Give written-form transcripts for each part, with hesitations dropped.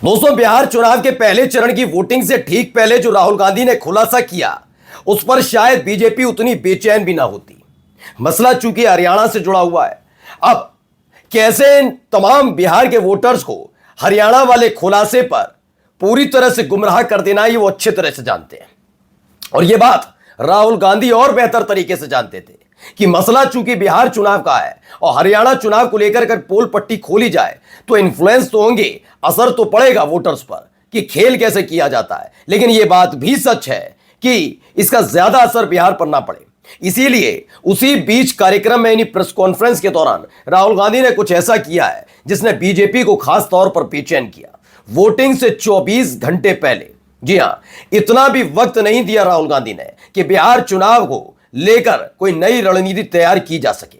दोस्तों, बिहार चुनाव के पहले चरण की वोटिंग से ठीक पहले जो राहुल गांधी ने खुलासा किया उस पर शायद बीजेपी उतनी बेचैन भी ना होती। मसला चूंकि हरियाणा से जुड़ा हुआ है। अब कैसे इन तमाम बिहार के वोटर्स को हरियाणा वाले खुलासे पर पूरी तरह से गुमराह कर देना, ये वो अच्छी तरह से जानते हैं। और ये बात राहुल गांधी और बेहतर तरीके से जानते थे कि मसला चूंकि बिहार चुनाव का है और हरियाणा चुनाव को लेकर अगर पोल पट्टी खोली जाए तो इन्फ्लुएंस तो होंगे, असर तो पड़ेगा वोटर्स पर कि खेल कैसे किया जाता है। लेकिन यह बात भी सच है कि इसका ज्यादा असर बिहार पर ना पड़े। इसीलिए उसी बीच कार्यक्रम में यानी प्रेस कॉन्फ्रेंस के दौरान राहुल गांधी ने कुछ ऐसा किया है जिसने बीजेपी को खास तौर पर बेचैन किया। वोटिंग से 24 घंटे पहले, जी हां, इतना भी वक्त नहीं दिया राहुल गांधी ने कि बिहार चुनाव को लेकर कोई नई रणनीति तैयार की जा सके।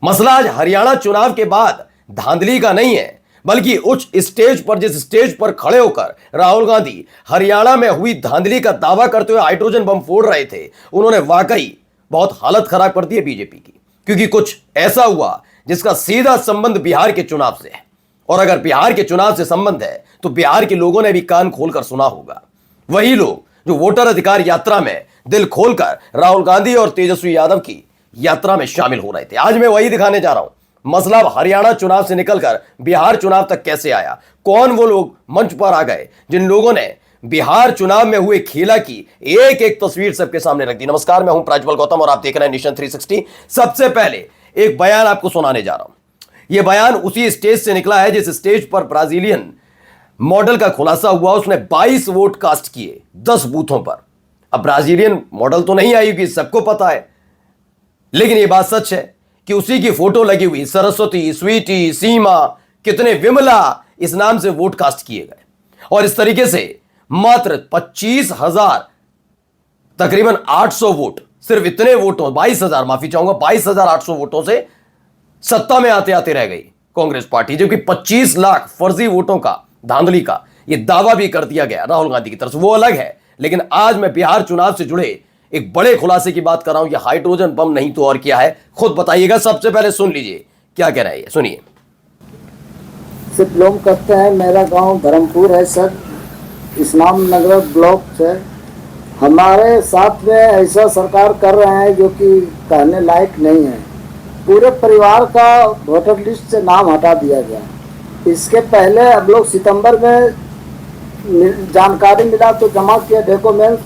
मसला आज हरियाणा चुनाव के बाद धांधली का नहीं है, बल्कि उच्च स्टेज पर, जिस स्टेज पर खड़े होकर राहुल गांधी हरियाणा में हुई धांधली का दावा करते हुए हाइड्रोजन बम फोड़ रहे थे, उन्होंने वाकई बहुत हालत खराब कर दी है बीजेपी की। क्योंकि कुछ ऐसा हुआ जिसका सीधा संबंध बिहार के चुनाव से है। और अगर बिहार के चुनाव से संबंध है तो बिहार के लोगों ने भी कान खोलकर सुना होगा। वही लोग जो वोटर अधिकार यात्रा में दिल खोलकर राहुल गांधी और तेजस्वी यादव की यात्रा में शामिल हो रहे थे। आज मैं वही दिखाने जा रहा हूं। मसला हरियाणा चुनाव से निकलकर बिहार चुनाव तक कैसे आया, कौन वो लोग मंच पर आ गए जिन लोगों ने बिहार चुनाव में हुए खेला की एक एक तस्वीर सबके सामने रख दी। नमस्कार, मैं हूं प्राज्वल गौतम और आप देख रहे हैं नेशन 360। सबसे पहले एक बयान आपको सुनाने जा रहा हूं। यह बयान उसी स्टेज से निकला है जिस स्टेज पर ब्राजीलियन मॉडल का खुलासा हुआ। उसने 22 वोट कास्ट किए 10 बूथों पर। अब ब्राजीलियन मॉडल तो नहीं आई, कि सबको पता है, लेकिन यह बात सच है कि उसी की फोटो लगी हुई सरस्वती, स्वीटी, सीमा, कितने विमला इस नाम से वोट कास्ट किए गए। और इस तरीके से मात्र 25,000, तकरीबन 800 वोट, सिर्फ इतने वोटों, 22,000, माफी चाहूंगा, 22,800 वोटों से सत्ता में आते आते रह गई कांग्रेस पार्टी। जबकि 25 लाख फर्जी वोटों का, धांधली का यह दावा भी कर दिया गया राहुल गांधी की तरफ से, वो अलग है। लेकिन आज मैं बिहार चुनाव से जुड़े एक बड़े खुलासे की बात कर रहा हूं। यह हाइड्रोजन बम नहीं तो और क्या है, खुद बताइएगा। सबसे पहले सुन लीजिए क्या कह रहा है, सुनिए। से बिलोंग करते हैं। मेरा गांव धर्मपुर है सर, इस्लाम नगर ब्लॉक से। हमारे साथ में ऐसा सरकार कर रहे हैं जो कि कहने लायक नहीं है। पूरे परिवार का वोटर लिस्ट से नाम हटा दिया गया। इसके पहले हम लोग सितंबर में जानकारी मिला तो जमा किया डॉक्यूमेंट,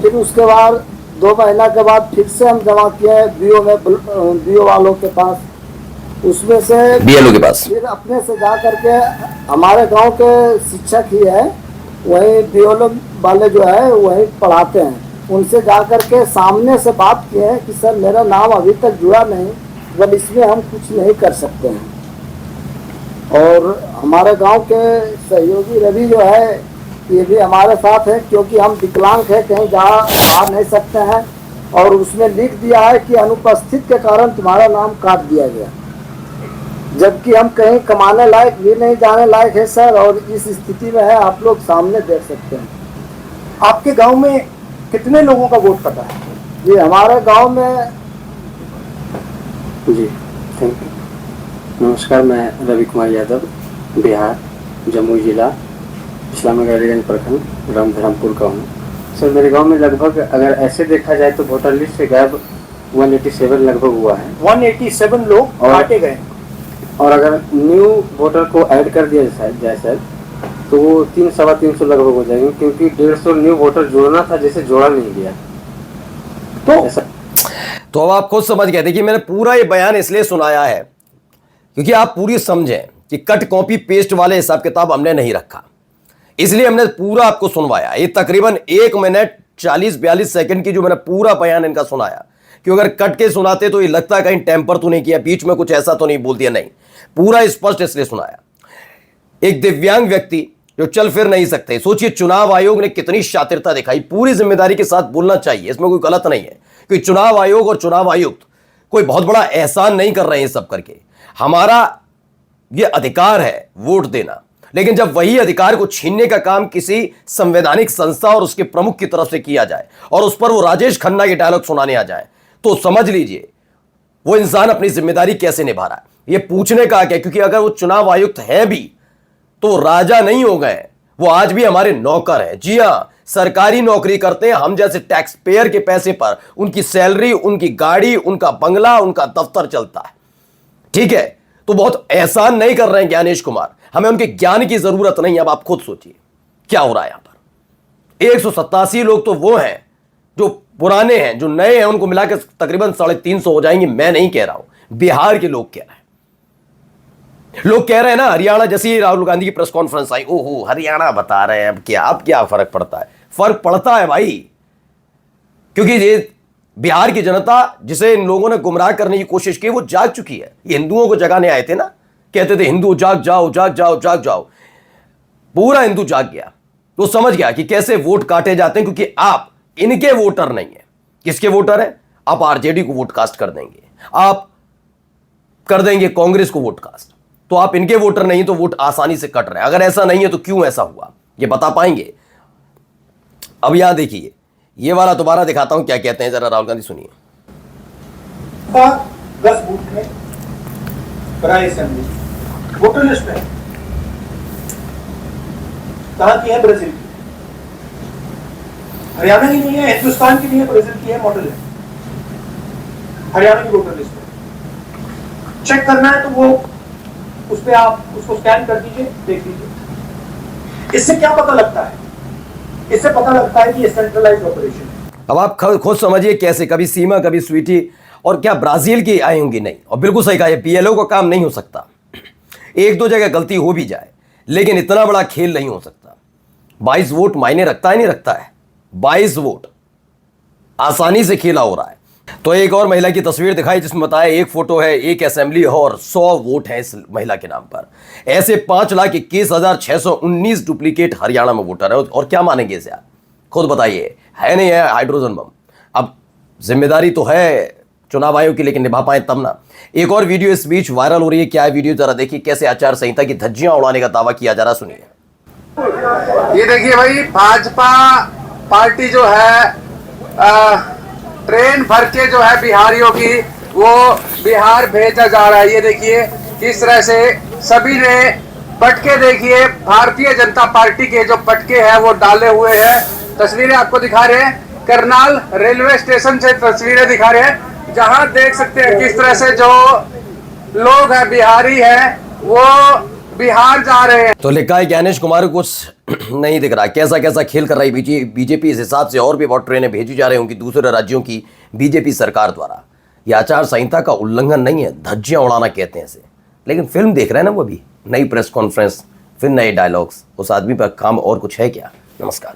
फिर उसके बाद 2 महीना के बाद फिर से हम जमा किए बीओ में, बीओ वालों के पास, उसमें से बीएलओ के पास, फिर अपने से जा करके हमारे गांव के शिक्षक ही है, वही बीएलओ वाले जो है वही पढ़ाते हैं, उनसे जा करके सामने से बात किए हैं कि सर मेरा नाम अभी तक जुड़ा नहीं, बट इसमें हम कुछ नहीं कर सकते हैं। और हमारे गांव के सहयोगी रवि जो है ये भी हमारे साथ है, क्योंकि हम विकलांग है, कहीं आ नहीं सकते हैं। और उसमें लिख दिया है कि अनुपस्थित के कारण तुम्हारा नाम काट दिया गया, जबकि हम कहीं कमाने लायक भी नहीं, जाने लायक है सर। और इस स्थिति में है, आप लोग सामने देख सकते हैं। आपके गांव में कितने लोगों का वोट पता है? ये हमारे गांव में, जी थैंक यू। नमस्कार, मैं रवि कुमार यादव, बिहार, जमुई जिला, इस्लामगंज प्रखंड, ग्राम धर्मपुर का हूँ। सर मेरे गांव में लगभग, अगर ऐसे देखा जाए तो वोटर लिस्ट से गायब 187 लगभग हुआ है। 187 लोग काटे गए। और अगर न्यू वोटर को ऐड कर दिया जाए सर तो वो 300-350 लगभग हो जाएंगे, क्योंकि 150 न्यू वोटर जोड़ना था जिसे जोड़ा नहीं गया। तो अब आप खुद समझ गए। देखिए, मैंने पूरा ये बयान इसलिए सुनाया है क्योंकि आप पूरी समझें कि कट कॉपी पेस्ट वाले हिसाब किताब हमने नहीं रखा, इसलिए हमने पूरा आपको सुनवाया। ये तकरीबन 1 मिनट 40-42 सेकंड की जो मैंने पूरा बयान इनका सुनाया, कि अगर कट के सुनाते तो ये लगता कहीं टेम्पर तो नहीं किया, बीच में कुछ ऐसा तो नहीं बोल दिया, नहीं, पूरा स्पष्ट इसलिए सुनाया। एक दिव्यांग व्यक्ति जो चल फिर नहीं सकते, सोचिए चुनाव आयोग ने कितनी शातिरता दिखाई। पूरी जिम्मेदारी के साथ बोलना चाहिए, इसमें कोई गलत नहीं है, क्योंकि चुनाव आयोग और चुनाव आयुक्त कोई बहुत बड़ा एहसान नहीं कर रहे हैं सब करके। हमारा यह अधिकार है वोट देना, लेकिन जब वही अधिकार को छीनने का काम किसी संवैधानिक संस्था और उसके प्रमुख की तरफ से किया जाए और उस पर वो राजेश खन्ना के डायलॉग सुनाने आ जाए, तो समझ लीजिए वो इंसान अपनी जिम्मेदारी कैसे निभा रहा है। ये पूछने का क्या, क्योंकि अगर वो चुनाव आयुक्त है भी तो वो राजा नहीं हो गए, वो आज भी हमारे नौकर हैं। जी हां, सरकारी नौकरी करते हैं, हम जैसे टैक्स पेयर के पैसे पर उनकी सैलरी, उनकी गाड़ी, उनका बंगला, उनका दफ्तर चलता है। ठीक है, तो बहुत एहसान नहीं कर रहे हैं ज्ञानेश कुमार, हमें उनके ज्ञान की जरूरत नहीं। अब आप खुद सोचिए क्या हो रहा है यहां पर। 187 लोग तो वो हैं जो पुराने हैं, जो नए हैं उनको मिलाकर तकरीबन 350 हो जाएंगे। मैं नहीं कह रहा हूं, बिहार के लोग कह रहे हैं। लोग कह रहे हैं ना, हरियाणा जैसी ही राहुल गांधी की प्रेस कॉन्फ्रेंस आई, ओहो हरियाणा बता रहे हैं, अब क्या फर्क पड़ता है? फर्क पड़ता है भाई, क्योंकि ये बिहार की जनता जिसे इन लोगों ने गुमराह करने की कोशिश की वो जाग चुकी है। ये हिंदुओं को जगाने आए थे ना, कहते थे हिंदू जाग जाओ जाग जाओ जाग जाओ। पूरा हिंदू जाग गया, तो समझ गया कि कैसे वोट काटे जाते हैं, क्योंकि आप इनके वोटर नहीं है। किसके वोटर हैं? आप आरजेडी को वोट कास्ट कर देंगे, आप कर देंगे कांग्रेस को वोट कास्ट, तो आप इनके वोटर नहीं, तो वोट आसानी से कट रहे हैं। अगर ऐसा नहीं है तो क्यों ऐसा हुआ, ये बता पाएंगे? अब यहां देखिए, ये वाला दोबारा दिखाता हूं क्या कहते हैं, जरा राहुल गांधी सुनिए। 10 बूथ में राय असेंबली वोटर लिस्ट में कहां की है? ब्राजील की, हरियाणा की नहीं है, हिंदुस्तान की नहीं है, ब्राजील की है, मॉडल है। हरियाणा की वोटर लिस्ट में चेक करना है तो वो उस पर आप उसको स्कैन कर दीजिए, देख लीजिए। इससे क्या पता लगता है? इससे पता लगता है कि ये सेंट्रलाइज्ड ऑपरेशन है। अब आप खुद समझिए कैसे, कभी सीमा कभी स्वीटी, और क्या ब्राजील की आई होंगी? नहीं। और बिल्कुल सही कहा, ये पीएलओ का काम नहीं हो सकता। एक दो जगह गलती हो भी जाए, लेकिन इतना बड़ा खेल नहीं हो सकता। 22 वोट मायने रखता है, नहीं रखता है? 22 वोट आसानी से खेला हो रहा है। तो एक और महिला की तस्वीर दिखाई जिसमें बताया एक फोटो है, एक असेंबली है और 100 वोट है इस महिला के नाम पर। ऐसे 5,21,619 डुप्लीकेट हरियाणा में वोटर है। और क्या मानेंगे इसे आप खुद बताइए, है नहीं है हाइड्रोजन बम? अब जिम्मेदारी तो है चुनाव आयोग की, लेकिन निभा पाए तब ना। एक और वीडियो इस बीच वायरल हो रही है, क्या है वीडियो जरा देखिए, कैसे आचार संहिता की धज्जियां उड़ाने का दावा किया जा रहा, सुनिए। ये देखिए भाई, भाजपा पार्टी जो है ट्रेन भर के जो है बिहारियों की वो बिहार भेजा जा रहा है। ये देखिए किस तरह से सभी ने पटके, देखिए भारतीय जनता पार्टी के जो पटके हैं वो डाले हुए हैं। तस्वीरें आपको दिखा रहे हैं, करनाल रेलवे स्टेशन से तस्वीरें दिखा रहे हैं, जहां देख सकते हैं किस तरह से जो लोग हैं बिहारी हैं वो बिहार जा रहे हैं। तो लिखा है ज्ञानेश कुमार को कुछ नहीं दिख रहा, कैसा कैसा खेल कर रही बीजेपी। इस हिसाब से और भी बहुत ट्रेनें भेजी जा रही होंगी दूसरे राज्यों की बीजेपी सरकार द्वारा। यह आचार संहिता का उल्लंघन नहीं है, धज्जियां उड़ाना कहते हैं इसे। लेकिन फिल्म देख रहे हैं ना वो भी, नई प्रेस कॉन्फ्रेंस, फिर नए डायलॉग्स। उस आदमी पर काम और कुछ है क्या? नमस्कार।